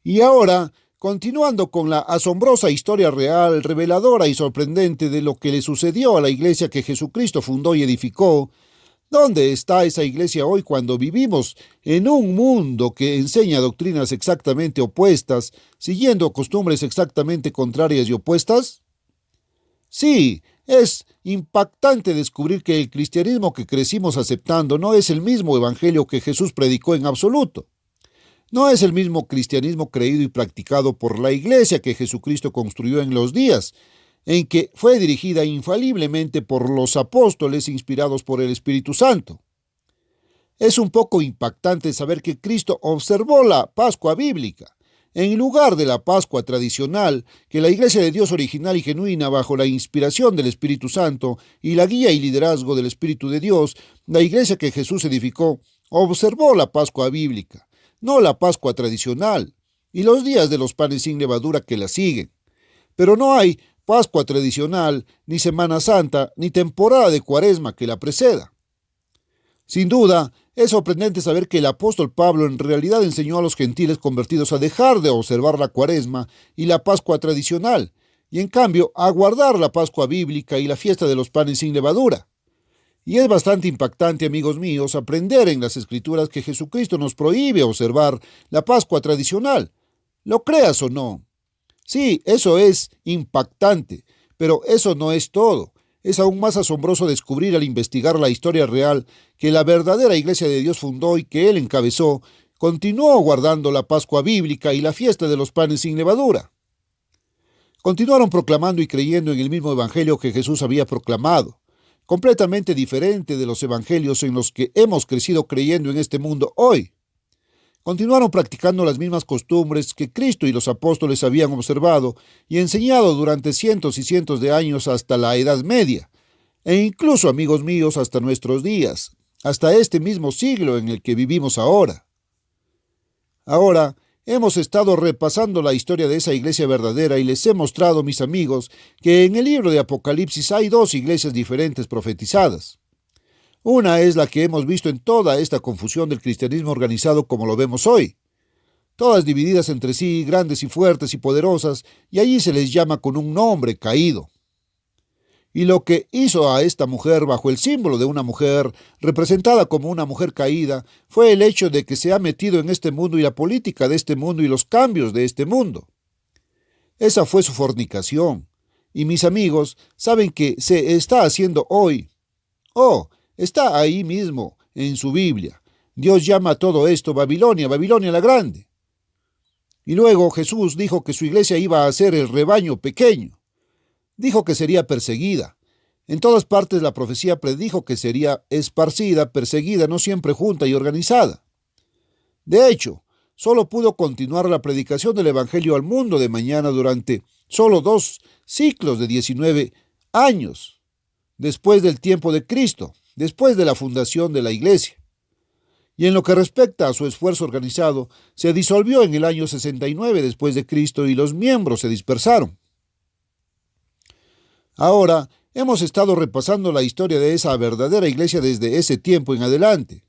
Y ahora, continuando con la asombrosa historia real, reveladora y sorprendente de lo que le sucedió a la iglesia que Jesucristo fundó y edificó, ¿dónde está esa iglesia hoy cuando vivimos en un mundo que enseña doctrinas exactamente opuestas, siguiendo costumbres exactamente contrarias y opuestas? Sí, es impactante descubrir que el cristianismo que crecimos aceptando no es el mismo evangelio que Jesús predicó en absoluto. No es el mismo cristianismo creído y practicado por la iglesia que Jesucristo construyó en los días, en que fue dirigida infaliblemente por los apóstoles inspirados por el Espíritu Santo. Es un poco impactante saber que Cristo observó la Pascua bíblica, en lugar de la Pascua tradicional, que la Iglesia de Dios original y genuina, bajo la inspiración del Espíritu Santo y la guía y liderazgo del Espíritu de Dios, la Iglesia que Jesús edificó, observó la Pascua bíblica, no la Pascua tradicional, y los días de los panes sin levadura que la siguen. Pero no hay Pascua tradicional, ni Semana Santa, ni temporada de Cuaresma que la preceda. Sin duda, es sorprendente saber que el apóstol Pablo en realidad enseñó a los gentiles convertidos a dejar de observar la Cuaresma y la Pascua tradicional, y en cambio a guardar la Pascua bíblica y la fiesta de los panes sin levadura. Y es bastante impactante, amigos míos, aprender en las Escrituras que Jesucristo nos prohíbe observar la Pascua tradicional, lo creas o no. Sí, eso es impactante, pero eso no es todo. Es aún más asombroso descubrir al investigar la historia real que la verdadera Iglesia de Dios fundó y que Él encabezó, continuó guardando la Pascua bíblica y la fiesta de los panes sin levadura. Continuaron proclamando y creyendo en el mismo Evangelio que Jesús había proclamado, completamente diferente de los evangelios en los que hemos crecido creyendo en este mundo hoy. Continuaron practicando las mismas costumbres que Cristo y los apóstoles habían observado y enseñado durante cientos y cientos de años hasta la Edad Media, e incluso, amigos míos, hasta nuestros días, hasta este mismo siglo en el que vivimos ahora. Ahora, hemos estado repasando la historia de esa iglesia verdadera y les he mostrado, mis amigos, que en el libro de Apocalipsis hay dos iglesias diferentes profetizadas. Una es la que hemos visto en toda esta confusión del cristianismo organizado como lo vemos hoy. Todas divididas entre sí, grandes y fuertes y poderosas, y allí se les llama con un nombre: caído. Y lo que hizo a esta mujer bajo el símbolo de una mujer, representada como una mujer caída, fue el hecho de que se ha metido en este mundo y la política de este mundo y los cambios de este mundo. Esa fue su fornicación. Y mis amigos, ¿saben qué se está haciendo hoy? Oh, está ahí mismo, en su Biblia. Dios llama a todo esto Babilonia, Babilonia la Grande. Y luego Jesús dijo que su iglesia iba a ser el rebaño pequeño. Dijo que sería perseguida. En todas partes la profecía predijo que sería esparcida, perseguida, no siempre junta y organizada. De hecho, solo pudo continuar la predicación del Evangelio al mundo de mañana durante solo 2 ciclos de 19 años, después del tiempo de Cristo, después de la fundación de la iglesia. Y en lo que respecta a su esfuerzo organizado, se disolvió en el año 69 después de Cristo y los miembros se dispersaron. Ahora, hemos estado repasando la historia de esa verdadera iglesia desde ese tiempo en adelante.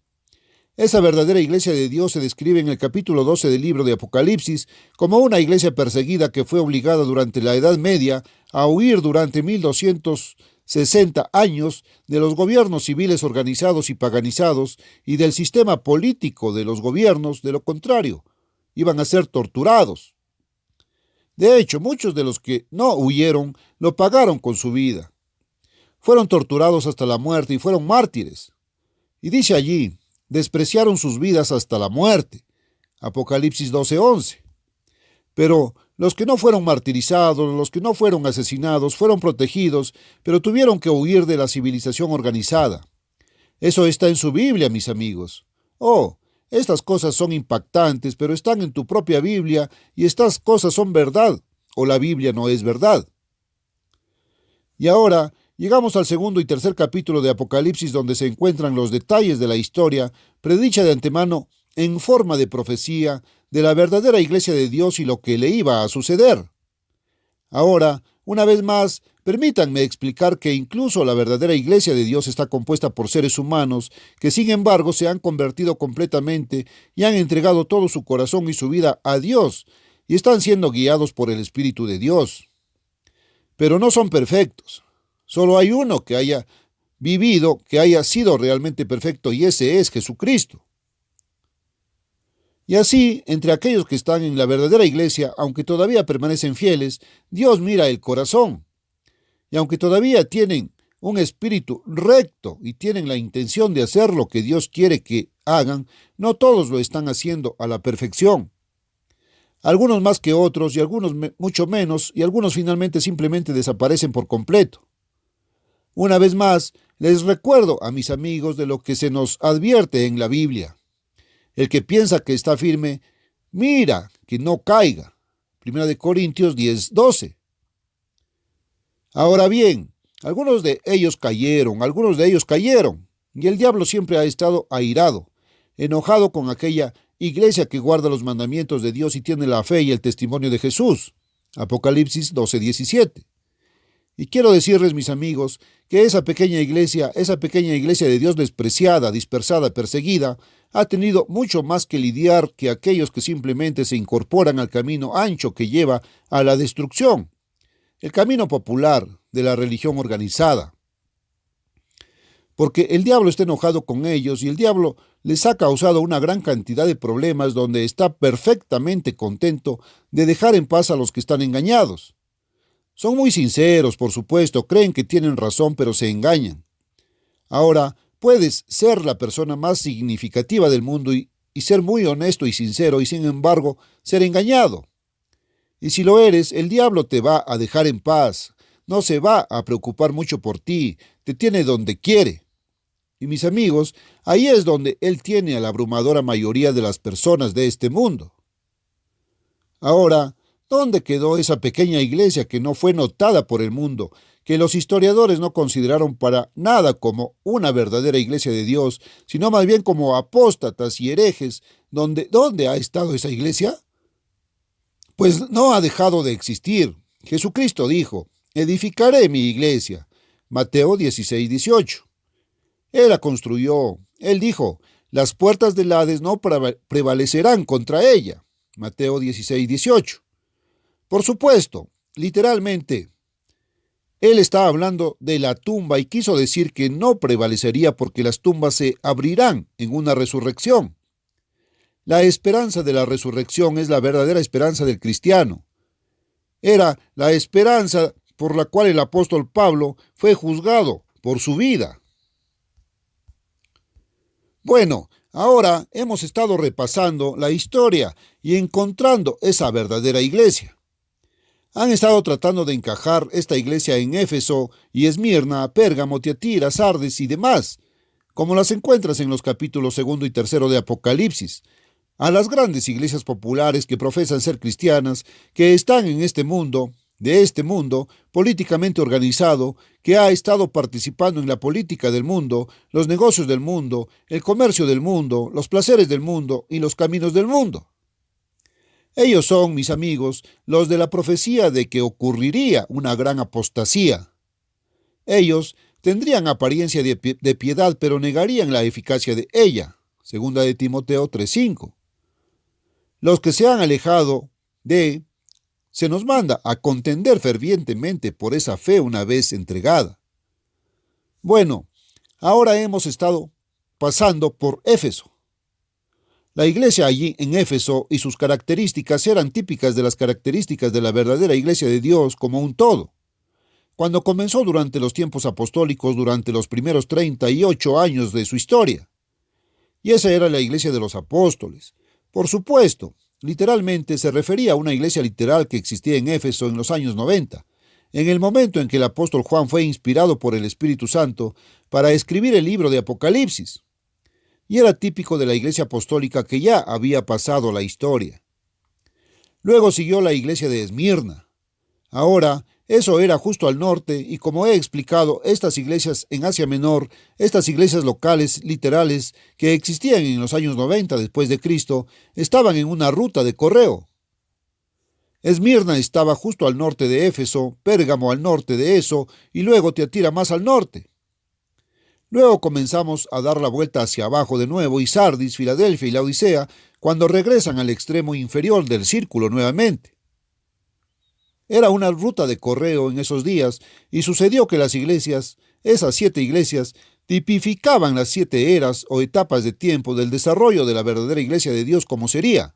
Esa verdadera iglesia de Dios se describe en el capítulo 12 del libro de Apocalipsis como una iglesia perseguida que fue obligada durante la Edad Media a huir durante 1260 años de los gobiernos civiles organizados y paganizados y del sistema político de los gobiernos. De lo contrario, iban a ser torturados. De hecho, muchos de los que no huyeron lo pagaron con su vida. Fueron torturados hasta la muerte y fueron mártires. Y dice allí, despreciaron sus vidas hasta la muerte. Apocalipsis 12:11. Pero los que no fueron martirizados, los que no fueron asesinados, fueron protegidos, pero tuvieron que huir de la civilización organizada. Eso está en su Biblia, mis amigos. Oh, estas cosas son impactantes, pero están en tu propia Biblia y estas cosas son verdad, o la Biblia no es verdad. Y ahora llegamos al segundo y tercer capítulo de Apocalipsis, donde se encuentran los detalles de la historia, predicha de antemano en forma de profecía de la verdadera iglesia de Dios y lo que le iba a suceder. Ahora, una vez más, permítanme explicar que incluso la verdadera iglesia de Dios está compuesta por seres humanos que sin embargo se han convertido completamente y han entregado todo su corazón y su vida a Dios, y están siendo guiados por el Espíritu de Dios. Pero no son perfectos. Solo hay uno que haya vivido, que haya sido realmente perfecto, y ese es Jesucristo. Y así, entre aquellos que están en la verdadera iglesia, aunque todavía permanecen fieles, Dios mira el corazón. Y aunque todavía tienen un espíritu recto y tienen la intención de hacer lo que Dios quiere que hagan, no todos lo están haciendo a la perfección. Algunos más que otros y algunos mucho menos, y algunos finalmente simplemente desaparecen por completo. Una vez más, les recuerdo a mis amigos de lo que se nos advierte en la Biblia. El que piensa que está firme, mira que no caiga. 1 Corintios 10:12. Ahora bien, algunos de ellos cayeron, y el diablo siempre ha estado airado, enojado con aquella iglesia que guarda los mandamientos de Dios y tiene la fe y el testimonio de Jesús. Apocalipsis 12:17. Y quiero decirles, mis amigos, que esa pequeña iglesia de Dios despreciada, dispersada, perseguida, ha tenido mucho más que lidiar que aquellos que simplemente se incorporan al camino ancho que lleva a la destrucción, el camino popular de la religión organizada. Porque el diablo está enojado con ellos y el diablo les ha causado una gran cantidad de problemas donde está perfectamente contento de dejar en paz a los que están engañados. Son muy sinceros, por supuesto, creen que tienen razón, pero se engañan. Ahora, puedes ser la persona más significativa del mundo y ser muy honesto y sincero y sin embargo ser engañado. Y si lo eres, el diablo te va a dejar en paz, no se va a preocupar mucho por ti, te tiene donde quiere. Y mis amigos, ahí es donde él tiene a la abrumadora mayoría de las personas de este mundo. Ahora, ¿dónde quedó esa pequeña iglesia que no fue notada por el mundo, que los historiadores no consideraron para nada como una verdadera iglesia de Dios, sino más bien como apóstatas y herejes? ¿Dónde ha estado esa iglesia? Pues no ha dejado de existir. Jesucristo dijo, edificaré mi iglesia. Mateo 16:18. Él la construyó. Él dijo, las puertas del Hades no prevalecerán contra ella. Mateo 16:18. Por supuesto, literalmente, él está hablando de la tumba y quiso decir que no prevalecería porque las tumbas se abrirán en una resurrección. La esperanza de la resurrección es la verdadera esperanza del cristiano. Era la esperanza por la cual el apóstol Pablo fue juzgado por su vida. Bueno, ahora hemos estado repasando la historia y encontrando esa verdadera iglesia. Han estado tratando de encajar esta iglesia en Éfeso y Esmirna, Pérgamo, Tiatira, Sardis y demás, como las encuentras en los capítulos 2 y 3 de Apocalipsis, a las grandes iglesias populares que profesan ser cristianas, que están en este mundo, políticamente organizado, que ha estado participando en la política del mundo, los negocios del mundo, el comercio del mundo, los placeres del mundo y los caminos del mundo. Ellos son, mis amigos, los de la profecía de que ocurriría una gran apostasía. Ellos tendrían apariencia de piedad, pero negarían la eficacia de ella. 2 de Timoteo 3:5. Los que se han alejado se nos manda a contender fervientemente por esa fe una vez entregada. Bueno, ahora hemos estado pasando por Éfeso. La iglesia allí en Éfeso y sus características eran típicas de las características de la verdadera iglesia de Dios como un todo. Cuando comenzó durante los tiempos apostólicos, durante los primeros 38 años de su historia. Y esa era la iglesia de los apóstoles. Por supuesto, literalmente se refería a una iglesia literal que existía en Éfeso en los años 90, en el momento en que el apóstol Juan fue inspirado por el Espíritu Santo para escribir el libro de Apocalipsis. Y era típico de la iglesia apostólica que ya había pasado la historia. Luego siguió la iglesia de Esmirna. Ahora, eso era justo al norte, y como he explicado, estas iglesias en Asia Menor, estas iglesias locales, literales, que existían en los años 90 después de Cristo, estaban en una ruta de correo. Esmirna estaba justo al norte de Éfeso, Pérgamo al norte de eso, y luego Tiatira más al norte. Luego comenzamos a dar la vuelta hacia abajo de nuevo y Sardis, Filadelfia y Laodicea cuando regresan al extremo inferior del círculo nuevamente. Era una ruta de correo en esos días, y sucedió que las iglesias, esas 7 iglesias, tipificaban las 7 eras o etapas de tiempo del desarrollo de la verdadera iglesia de Dios como sería.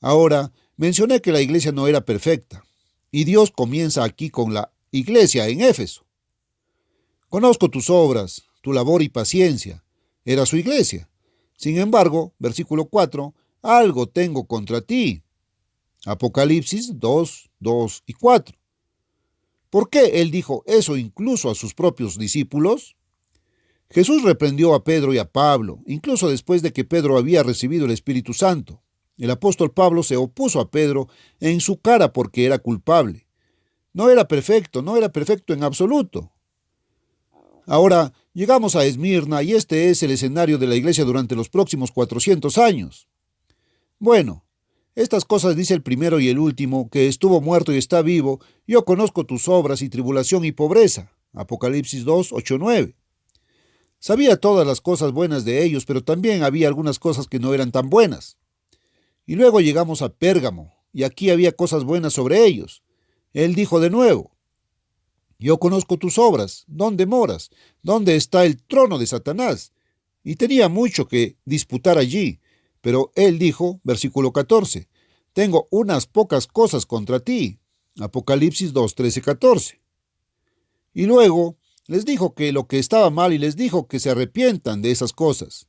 Ahora, mencioné que la iglesia no era perfecta, y Dios comienza aquí con la iglesia en Éfeso. Conozco tus obras, tu labor y paciencia. Era su iglesia. Sin embargo, versículo 4, algo tengo contra ti. Apocalipsis 2, 2 y 4. ¿Por qué él dijo eso incluso a sus propios discípulos? Jesús reprendió a Pedro y a Pablo, incluso después de que Pedro había recibido el Espíritu Santo. El apóstol Pablo se opuso a Pedro en su cara porque era culpable. No era perfecto en absoluto. Ahora llegamos a Esmirna y este es el escenario de la iglesia durante los próximos 400 años. Bueno, estas cosas dice el primero y el último, que estuvo muerto y está vivo. Yo conozco tus obras y tribulación y pobreza. Apocalipsis 2, 8, 9. Sabía todas las cosas buenas de ellos, pero también había algunas cosas que no eran tan buenas. Y luego llegamos a Pérgamo, y aquí había cosas buenas sobre ellos. Él dijo de nuevo, yo conozco tus obras, ¿dónde moras? ¿Dónde está el trono de Satanás? Y tenía mucho que disputar allí. Pero él dijo, versículo 14, tengo unas pocas cosas contra ti. Apocalipsis 2, 13, 14. Y luego les dijo que lo que estaba mal y les dijo que se arrepientan de esas cosas.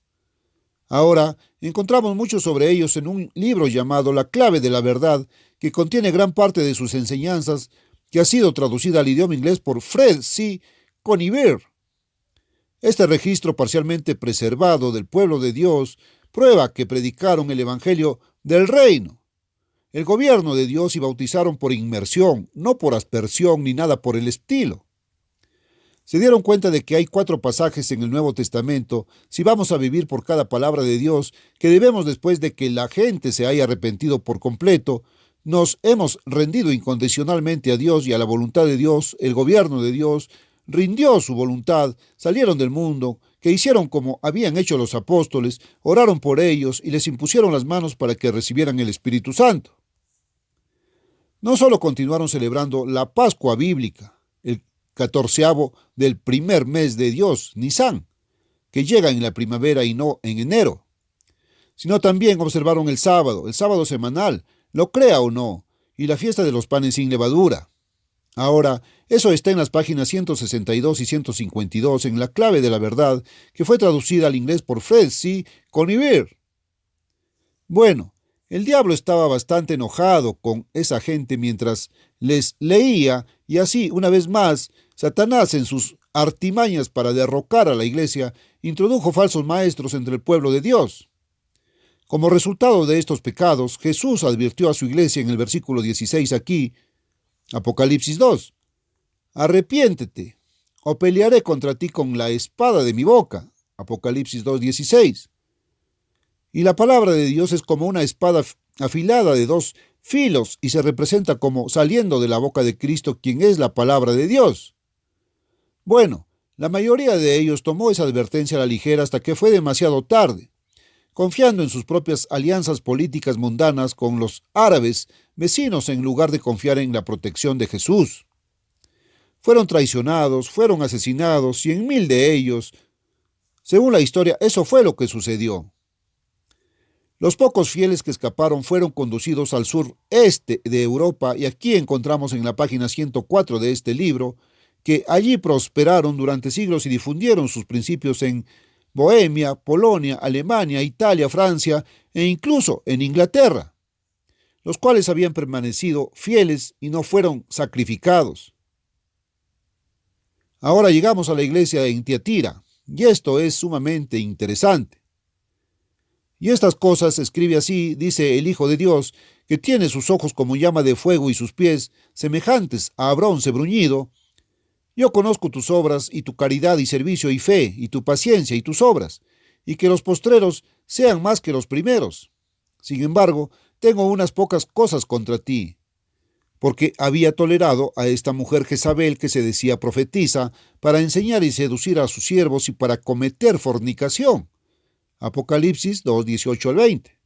Ahora encontramos mucho sobre ellos en un libro llamado La clave de la verdad, que contiene gran parte de sus enseñanzas, que ha sido traducida al idioma inglés por Fred C. Coniver. Este registro parcialmente preservado del pueblo de Dios prueba que predicaron el evangelio del reino, el gobierno de Dios, y bautizaron por inmersión, no por aspersión ni nada por el estilo. Se dieron cuenta de que hay 4 pasajes en el Nuevo Testamento, si vamos a vivir por cada palabra de Dios, que debemos, después de que la gente se haya arrepentido por completo, nos hemos rendido incondicionalmente a Dios y a la voluntad de Dios. El gobierno de Dios rindió su voluntad, salieron del mundo, que hicieron como habían hecho los apóstoles, oraron por ellos y les impusieron las manos para que recibieran el Espíritu Santo. No solo continuaron celebrando la Pascua bíblica, el 14º del primer mes de Dios, Nisan, que llega en la primavera y no en enero, sino también observaron el sábado semanal, lo crea o no, y la fiesta de los panes sin levadura. Ahora, eso está en las páginas 162 y 152 en La clave de la verdad, que fue traducida al inglés por Fred C. Coniver. Bueno, el diablo estaba bastante enojado con esa gente mientras les leía, y así, una vez más, Satanás, en sus artimañas para derrocar a la iglesia, introdujo falsos maestros entre el pueblo de Dios. Como resultado de estos pecados, Jesús advirtió a su iglesia en el versículo 16 aquí, Apocalipsis 2, arrepiéntete, o pelearé contra ti con la espada de mi boca. Apocalipsis 2:16. Y la palabra de Dios es como una espada afilada de 2 filos y se representa como saliendo de la boca de Cristo, quien es la palabra de Dios. Bueno, la mayoría de ellos tomó esa advertencia a la ligera hasta que fue demasiado tarde, confiando en sus propias alianzas políticas mundanas con los árabes vecinos en lugar de confiar en la protección de Jesús. Fueron traicionados, fueron asesinados, 100,000 de ellos. Según la historia, eso fue lo que sucedió. Los pocos fieles que escaparon fueron conducidos al sureste de Europa, y aquí encontramos en la página 104 de este libro que allí prosperaron durante siglos y difundieron sus principios en Bohemia, Polonia, Alemania, Italia, Francia e incluso en Inglaterra, los cuales habían permanecido fieles y no fueron sacrificados. Ahora llegamos a la iglesia en Tiatira, y esto es sumamente interesante. Y estas cosas escribe así, dice el Hijo de Dios, que tiene sus ojos como llama de fuego y sus pies semejantes a bronce bruñido. Yo conozco tus obras y tu caridad y servicio y fe y tu paciencia y tus obras, y que los postreros sean más que los primeros. Sin embargo, tengo unas pocas cosas contra ti, porque había tolerado a esta mujer Jezabel, que se decía profetisa, para enseñar y seducir a sus siervos y para cometer fornicación. Apocalipsis 2:18 al 20.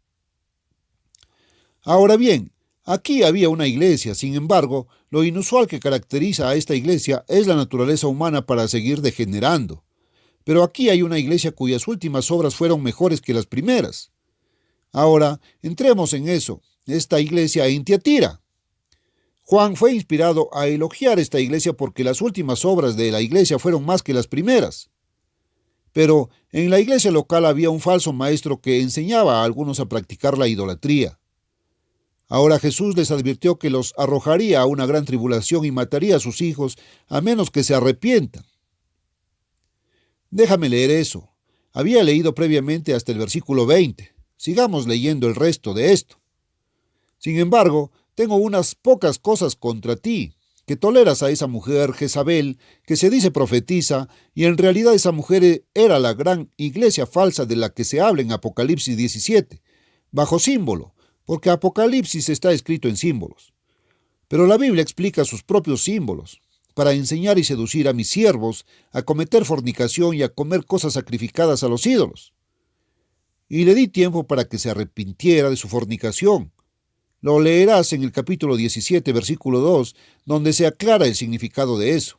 Ahora bien, aquí había una iglesia, sin embargo, lo inusual que caracteriza a esta iglesia es la naturaleza humana para seguir degenerando. Pero aquí hay una iglesia cuyas últimas obras fueron mejores que las primeras. Ahora, entremos en eso, esta iglesia en Tiatira. Juan fue inspirado a elogiar esta iglesia porque las últimas obras de la iglesia fueron más que las primeras. Pero en la iglesia local había un falso maestro que enseñaba a algunos a practicar la idolatría. Ahora Jesús les advirtió que los arrojaría a una gran tribulación y mataría a sus hijos a menos que se arrepientan. Déjame leer eso. Había leído previamente hasta el versículo 20. Sigamos leyendo el resto de esto. Sin embargo, tengo unas pocas cosas contra ti, que toleras a esa mujer Jezabel, que se dice profetiza, y en realidad esa mujer era la gran iglesia falsa de la que se habla en Apocalipsis 17, bajo símbolo, porque Apocalipsis está escrito en símbolos. Pero la Biblia explica sus propios símbolos, para enseñar y seducir a mis siervos a cometer fornicación y a comer cosas sacrificadas a los ídolos. Y le di tiempo para que se arrepintiera de su fornicación. Lo leerás en el capítulo 17, versículo 2, donde se aclara el significado de eso.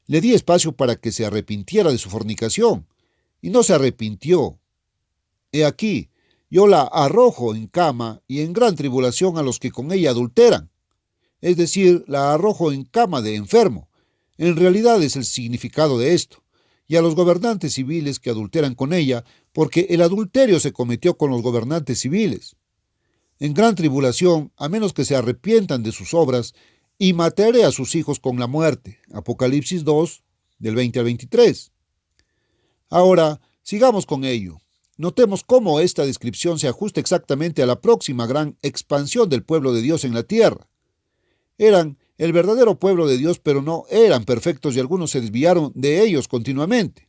Le di espacio para que se arrepintiera de su fornicación, y no se arrepintió. He aquí, yo la arrojo en cama y en gran tribulación a los que con ella adulteran. Es decir, la arrojo en cama de enfermo. En realidad es el significado de esto. Y a los gobernantes civiles que adulteran con ella, porque el adulterio se cometió con los gobernantes civiles. En gran tribulación, a menos que se arrepientan de sus obras, y mataré a sus hijos con la muerte. Apocalipsis 2, del 20 al 23. Ahora, sigamos con ello. Notemos cómo esta descripción se ajusta exactamente a la próxima gran expansión del pueblo de Dios en la tierra. Eran el verdadero pueblo de Dios, pero no eran perfectos y algunos se desviaron de ellos continuamente.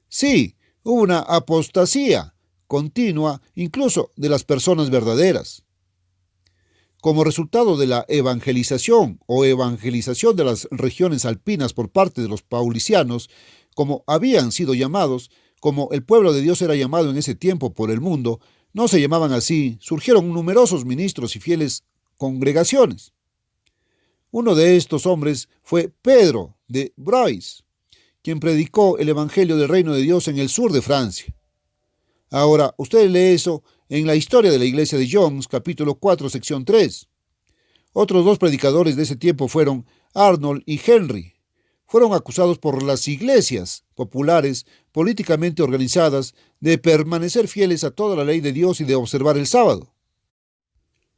Sí, hubo una apostasía continua, incluso de las personas verdaderas. Como resultado de la evangelización o evangelización de las regiones alpinas por parte de los paulicianos, como habían sido llamados, como el pueblo de Dios era llamado en ese tiempo por el mundo, no se llamaban así, surgieron numerosos ministros y fieles congregaciones. Uno de estos hombres fue Pedro de Bruys, quien predicó el evangelio del reino de Dios en el sur de Francia. Ahora, usted lee eso en la historia de la iglesia de Jones, capítulo 4, sección 3. Otros dos predicadores de ese tiempo fueron Arnold y Henry. Fueron acusados por las iglesias populares políticamente organizadas de permanecer fieles a toda la ley de Dios y de observar el sábado.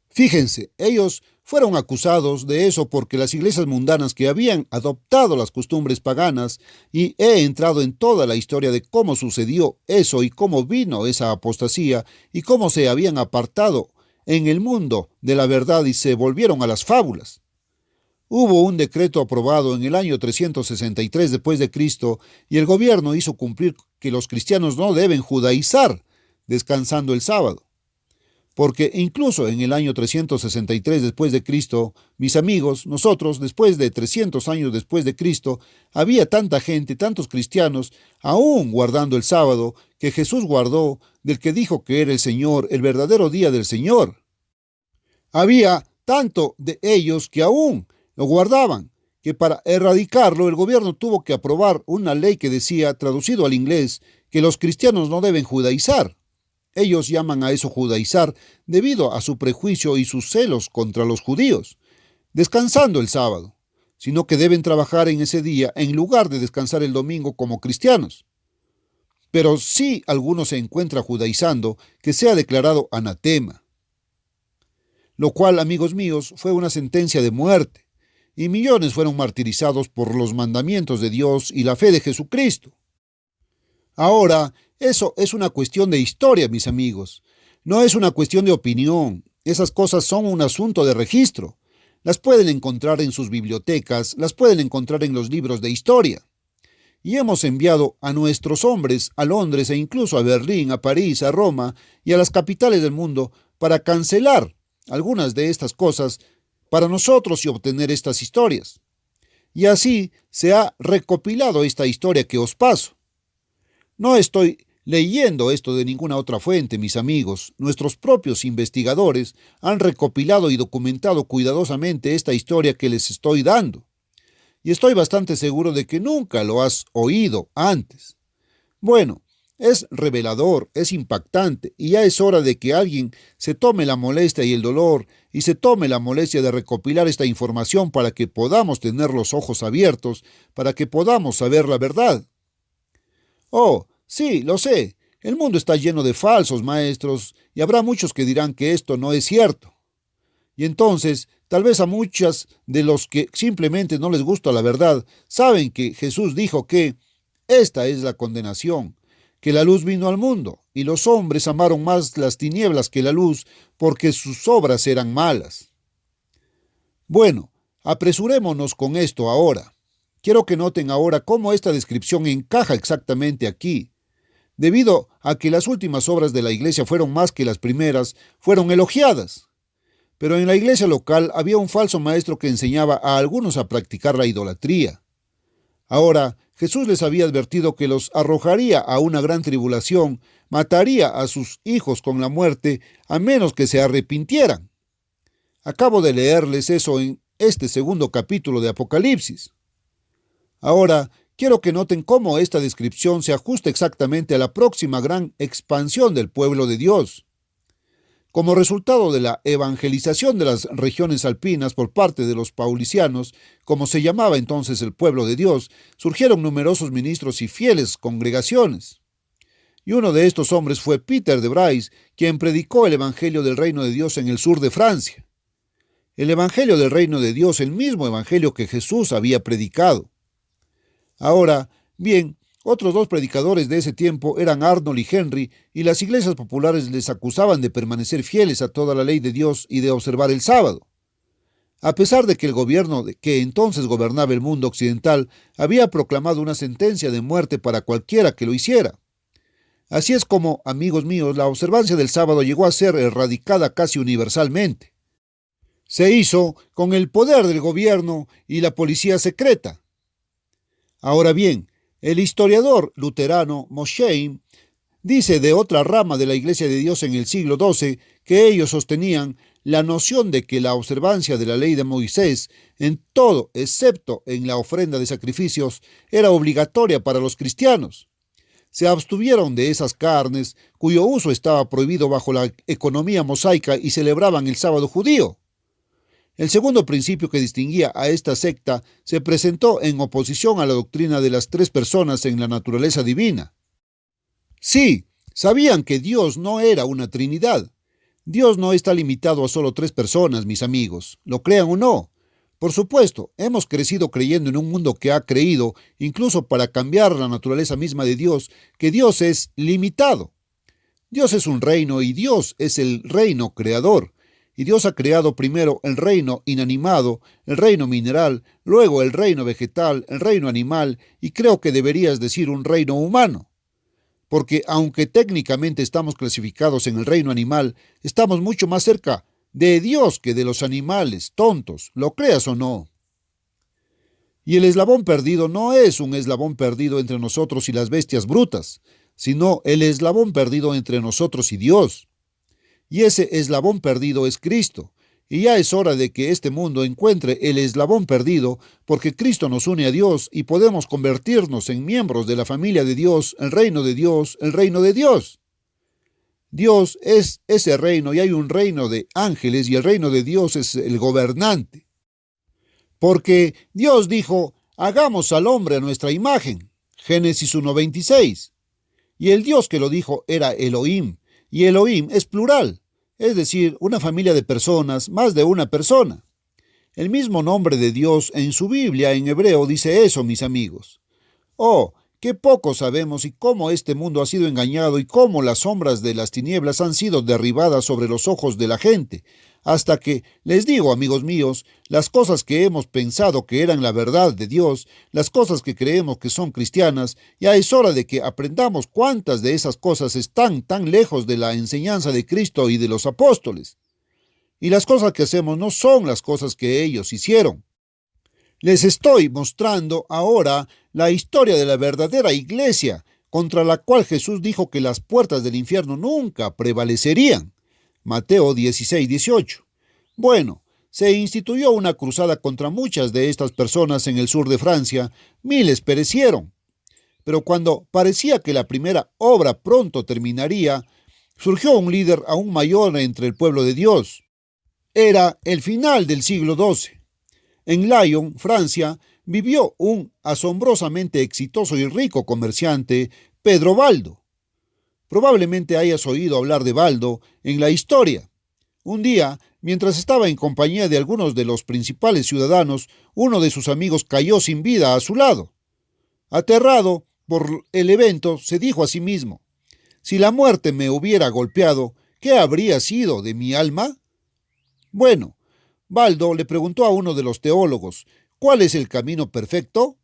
Fíjense, ellos fueron acusados de eso porque las iglesias mundanas que habían adoptado las costumbres paganas, y he entrado en toda la historia de cómo sucedió eso y cómo vino esa apostasía y cómo se habían apartado en el mundo de la verdad y se volvieron a las fábulas. Hubo un decreto aprobado en el año 363 después de Cristo y el gobierno hizo cumplir que los cristianos no deben judaizar descansando el sábado. Porque incluso en el año 363 después de Cristo, mis amigos, nosotros, después de 300 años después de Cristo, había tanta gente, tantos cristianos, aún guardando el sábado, que Jesús guardó, del que dijo que era el Señor, el verdadero día del Señor. Había tanto de ellos que aún lo guardaban, que para erradicarlo el gobierno tuvo que aprobar una ley que decía, traducido al inglés, que los cristianos no deben judaizar. Ellos llaman a eso judaizar debido a su prejuicio y sus celos contra los judíos, descansando el sábado, sino que deben trabajar en ese día en lugar de descansar el domingo como cristianos. Pero si alguno se encuentra judaizando, que sea declarado anatema. Lo cual, amigos míos, fue una sentencia de muerte, y millones fueron martirizados por los mandamientos de Dios y la fe de Jesucristo. Ahora, eso es una cuestión de historia, mis amigos. No es una cuestión de opinión. Esas cosas son un asunto de registro. Las pueden encontrar en sus bibliotecas, las pueden encontrar en los libros de historia. Y hemos enviado a nuestros hombres a Londres e incluso a Berlín, a París, a Roma y a las capitales del mundo para cancelar algunas de estas cosas para nosotros y obtener estas historias. Y así se ha recopilado esta historia que os paso. No estoy Leyendo esto de ninguna otra fuente, mis amigos, nuestros propios investigadores han recopilado y documentado cuidadosamente esta historia que les estoy dando. Y estoy bastante seguro de que nunca lo has oído antes. Bueno, es revelador, es impactante, y ya es hora de que alguien se tome la molestia y el dolor, y se tome la molestia de recopilar esta información para que podamos tener los ojos abiertos, para que podamos saber la verdad. Oh, sí, lo sé, el mundo está lleno de falsos maestros, y habrá muchos que dirán que esto no es cierto. Y entonces, tal vez a muchas de los que simplemente no les gusta la verdad, saben que Jesús dijo que esta es la condenación, que la luz vino al mundo, y los hombres amaron más las tinieblas que la luz, porque sus obras eran malas. Bueno, apresurémonos con esto ahora. Quiero que noten ahora cómo esta descripción encaja exactamente aquí. Debido a que las últimas obras de la iglesia fueron más que las primeras, fueron elogiadas. Pero en la iglesia local había un falso maestro que enseñaba a algunos a practicar la idolatría. Ahora, Jesús les había advertido que los arrojaría a una gran tribulación, mataría a sus hijos con la muerte, a menos que se arrepintieran. Acabo de leerles eso en este segundo capítulo de Apocalipsis. Ahora, quiero que noten cómo esta descripción se ajusta exactamente a la próxima gran expansión del pueblo de Dios. Como resultado de la evangelización de las regiones alpinas por parte de los paulicianos, como se llamaba entonces el pueblo de Dios, surgieron numerosos ministros y fieles congregaciones. Y uno de estos hombres fue Peter de Bryce, quien predicó el evangelio del reino de Dios en el sur de Francia. El evangelio del reino de Dios, el mismo evangelio que Jesús había predicado. Ahora, bien, otros dos predicadores de ese tiempo eran Arnold y Henry, y las iglesias populares les acusaban de permanecer fieles a toda la ley de Dios y de observar el sábado. A pesar de que el gobierno que entonces gobernaba el mundo occidental había proclamado una sentencia de muerte para cualquiera que lo hiciera. Así es como, amigos míos, la observancia del sábado llegó a ser erradicada casi universalmente. Se hizo con el poder del gobierno y la policía secreta. Ahora bien, el historiador luterano Mosheim dice de otra rama de la Iglesia de Dios en el siglo XII que ellos sostenían la noción de que la observancia de la ley de Moisés en todo excepto en la ofrenda de sacrificios era obligatoria para los cristianos. Se abstuvieron de esas carnes cuyo uso estaba prohibido bajo la economía mosaica y celebraban el sábado judío. El segundo principio que distinguía a esta secta se presentó en oposición a la doctrina de las tres personas en la naturaleza divina. Sí, sabían que Dios no era una Trinidad. Dios no está limitado a solo tres personas, mis amigos, lo crean o no. Por supuesto, hemos crecido creyendo en un mundo que ha creído, incluso para cambiar la naturaleza misma de Dios, que Dios es limitado. Dios es un reino y Dios es el reino creador. Y Dios ha creado primero el reino inanimado, el reino mineral, luego el reino vegetal, el reino animal, y creo que deberías decir un reino humano. Porque aunque técnicamente estamos clasificados en el reino animal, estamos mucho más cerca de Dios que de los animales tontos, lo creas o no. Y el eslabón perdido no es un eslabón perdido entre nosotros y las bestias brutas, sino el eslabón perdido entre nosotros y Dios. Y ese eslabón perdido es Cristo. Y ya es hora de que este mundo encuentre el eslabón perdido, porque Cristo nos une a Dios y podemos convertirnos en miembros de la familia de Dios, el reino de Dios, el reino de Dios. Dios es ese reino y hay un reino de ángeles y el reino de Dios es el gobernante. Porque Dios dijo, hagamos al hombre a nuestra imagen. Génesis 1:26. Y el Dios que lo dijo era Elohim, y Elohim es plural. Es decir, una familia de personas, más de una persona. El mismo nombre de Dios en su Biblia en hebreo dice eso, mis amigos. Oh, qué poco sabemos y cómo este mundo ha sido engañado y cómo las sombras de las tinieblas han sido derribadas sobre los ojos de la gente, hasta que, les digo, amigos míos, las cosas que hemos pensado que eran la verdad de Dios, las cosas que creemos que son cristianas, ya es hora de que aprendamos cuántas de esas cosas están tan lejos de la enseñanza de Cristo y de los apóstoles. Y las cosas que hacemos no son las cosas que ellos hicieron. Les estoy mostrando ahora la historia de la verdadera iglesia, contra la cual Jesús dijo que las puertas del infierno nunca prevalecerían. Mateo 16:18. Bueno, se instituyó una cruzada contra muchas de estas personas en el sur de Francia. Miles perecieron. Pero cuando parecía que la primera obra pronto terminaría, surgió un líder aún mayor entre el pueblo de Dios. Era el final del siglo XII. En Lyon, Francia, vivió un asombrosamente exitoso y rico comerciante, Pedro Baldo. Probablemente hayas oído hablar de Baldo en la historia. Un día, mientras estaba en compañía de algunos de los principales ciudadanos, uno de sus amigos cayó sin vida a su lado. Aterrado por el evento, se dijo a sí mismo: si la muerte me hubiera golpeado, ¿qué habría sido de mi alma? Bueno, Baldo le preguntó a uno de los teólogos: ¿cuál es el camino perfecto?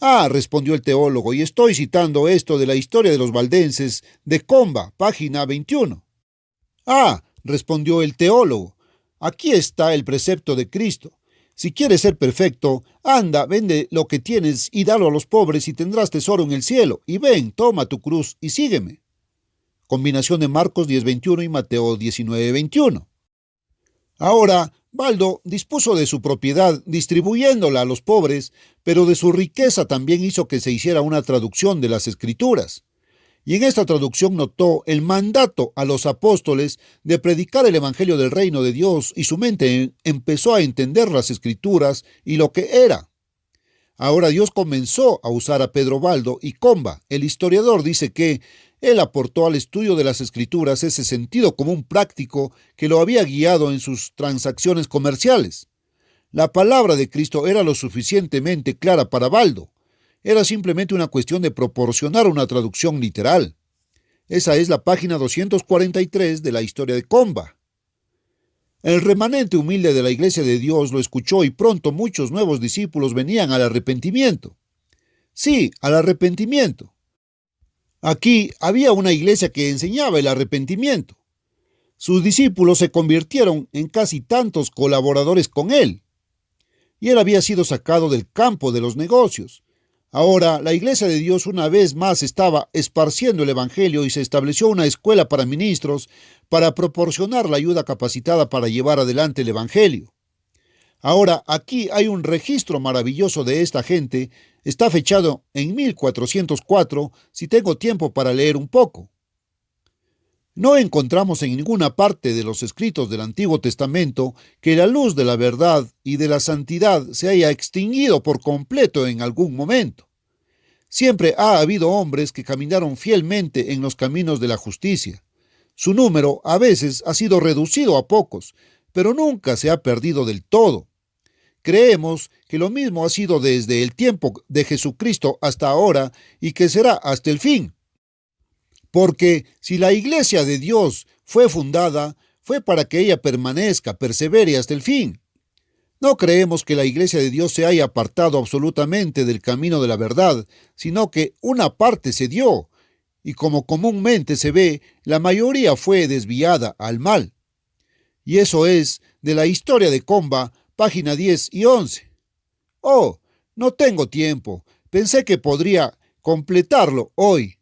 Ah, respondió el teólogo, y estoy citando esto de la historia de los valdenses de Comba, página 21. Ah, respondió el teólogo, aquí está el precepto de Cristo. Si quieres ser perfecto, anda, vende lo que tienes y dalo a los pobres y tendrás tesoro en el cielo. Y ven, toma tu cruz y sígueme. Combinación de Marcos 10:21 y Mateo 19:21. Ahora, Baldo dispuso de su propiedad distribuyéndola a los pobres, pero de su riqueza también hizo que se hiciera una traducción de las Escrituras. Y en esta traducción notó el mandato a los apóstoles de predicar el Evangelio del Reino de Dios, y su mente empezó a entender las Escrituras y lo que era. Ahora Dios comenzó a usar a Pedro Baldo, y Comba, el historiador, dice que él aportó al estudio de las Escrituras ese sentido común práctico que lo había guiado en sus transacciones comerciales. La palabra de Cristo era lo suficientemente clara para Baldo. Era simplemente una cuestión de proporcionar una traducción literal. Esa es la página 243 de la historia de Comba. El remanente humilde de la Iglesia de Dios lo escuchó, y pronto muchos nuevos discípulos venían al arrepentimiento. Sí, al arrepentimiento. Aquí había una iglesia que enseñaba el arrepentimiento. Sus discípulos se convirtieron en casi tantos colaboradores con él. Y él había sido sacado del campo de los negocios. Ahora, la Iglesia de Dios una vez más estaba esparciendo el Evangelio, y se estableció una escuela para ministros para proporcionar la ayuda capacitada para llevar adelante el Evangelio. Ahora, aquí hay un registro maravilloso de esta gente. Está fechado en 1404, si tengo tiempo para leer un poco. No encontramos en ninguna parte de los escritos del Antiguo Testamento que la luz de la verdad y de la santidad se haya extinguido por completo en algún momento. Siempre ha habido hombres que caminaron fielmente en los caminos de la justicia. Su número a veces ha sido reducido a pocos, pero nunca se ha perdido del todo. Creemos que lo mismo ha sido desde el tiempo de Jesucristo hasta ahora, y que será hasta el fin. Porque si la Iglesia de Dios fue fundada, fue para que ella permanezca, persevere hasta el fin. No creemos que la Iglesia de Dios se haya apartado absolutamente del camino de la verdad, sino que una parte se dio, y como comúnmente se ve, la mayoría fue desviada al mal. Y eso es de la historia de Comba, página 10 y 11. Oh, no tengo tiempo. Pensé que podría completarlo hoy.